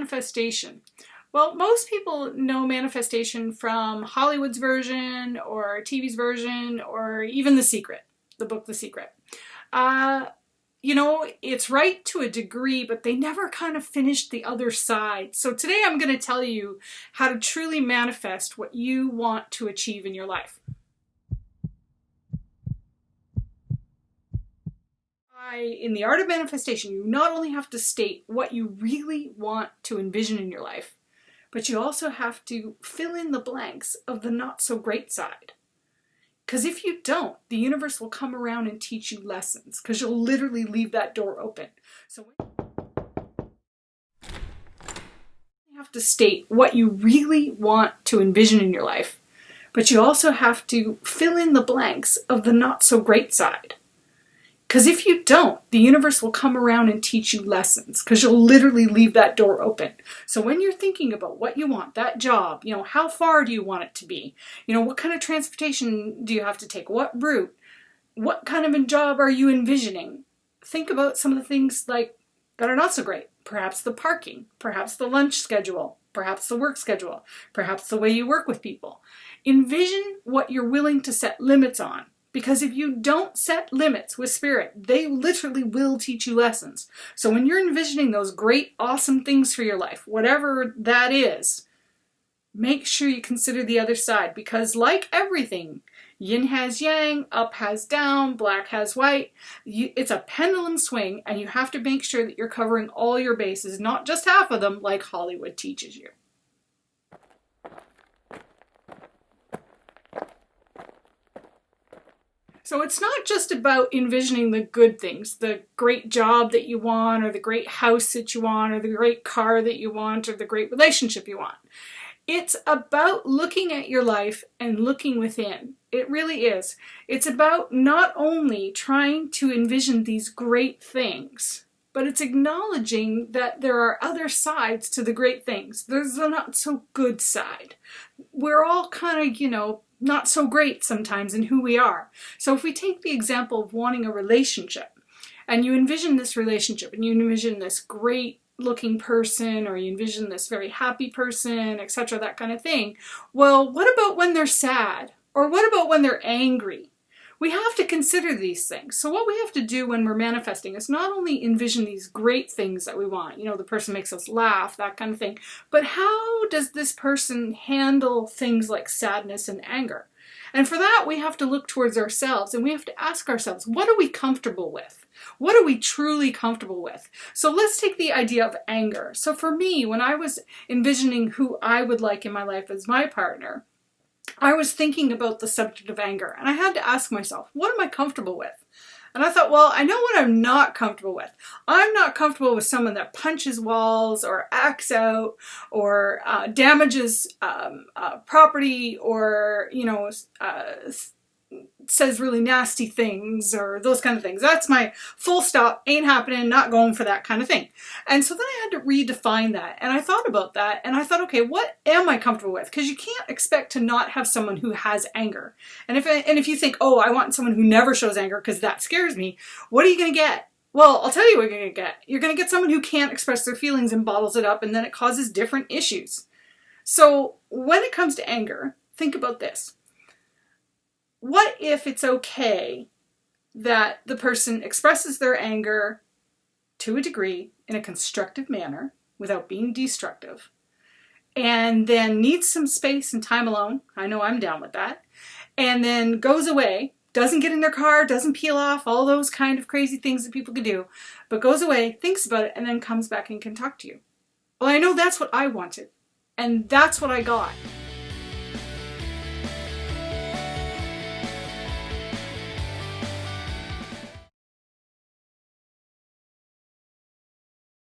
manifestation? Well, most people know manifestation from Hollywood's version or TV's version or even The Secret, the book The Secret. You know, it's right to a degree, but they never kind of finished the other side. So today I'm going to tell you how to truly manifest what you want to achieve in your life. In the art of manifestation, you not only have to state what you really want to envision in your life, but you also have to fill in the blanks of the not so great side. Because if you don't, the universe will come around and teach you lessons, because you'll literally leave that door open. So you have to state what you really want to envision in your life, but you also have to fill in the blanks of the not so great side. Because if you don't, the universe will come around and teach you lessons, because you'll literally leave that door open. So when you're thinking about what you want, that job, you know, how far do you want it to be? You know, what kind of transportation do you have to take? What route? What kind of a job are you envisioning? Think about some of the things like that are not so great. Perhaps the parking, perhaps the lunch schedule, perhaps the work schedule, perhaps the way you work with people. Envision what you're willing to set limits on. Because if you don't set limits with spirit, they literally will teach you lessons. So when you're envisioning those great, awesome things for your life, whatever that is, make sure you consider the other side. Because like everything, yin has yang, up has down, black has white. It's a pendulum swing, and you have to make sure that you're covering all your bases, not just half of them like Hollywood teaches you. So it's not just about envisioning the good things, the great job that you want, or the great house that you want, or the great car that you want, or the great relationship you want. It's about looking at your life and looking within. It really is. It's about not only trying to envision these great things, but it's acknowledging that there are other sides to the great things. There's the not so good side. We're all kind of, you know, not so great sometimes in who we are. So if we take the example of wanting a relationship, and you envision this relationship, and you envision this great looking person, or you envision this very happy person, etc., that kind of thing. Well, what about when they're sad? Or what about when they're angry? We have to consider these things. So what we have to do when we're manifesting is not only envision these great things that we want, you know, the person makes us laugh, that kind of thing, but how does this person handle things like sadness and anger? And for that, we have to look towards ourselves, and we have to ask ourselves, what are we comfortable with? What are we truly comfortable with? So let's take the idea of anger. So for me, when I was envisioning who I would like in my life as my partner, I was thinking about the subject of anger, and I had to ask myself, what am I comfortable with? And I thought, well, I know what I'm not comfortable with. I'm not comfortable with someone that punches walls or acts out or damages property, or, you know, says really nasty things or those kind of things. That's my full stop, ain't happening, not going for that kind of thing. And so then I had to redefine that, and I thought about that, and I thought, okay, what am I comfortable with? Because you can't expect to not have someone who has anger. And if you think, oh, I want someone who never shows anger because that scares me, what are you going to get? Well, I'll tell you what you're going to get. You're going to get someone who can't express their feelings and bottles it up, and then it causes different issues. So when it comes to anger, think about this. What if it's okay that the person expresses their anger to a degree in a constructive manner without being destructive, and then needs some space and time alone? I know I'm down with that. And then goes away, doesn't get in their car, doesn't peel off, all those kind of crazy things that people could do, but goes away, thinks about it, and then comes back and can talk to you. Well, I know that's what I wanted, and that's what I got.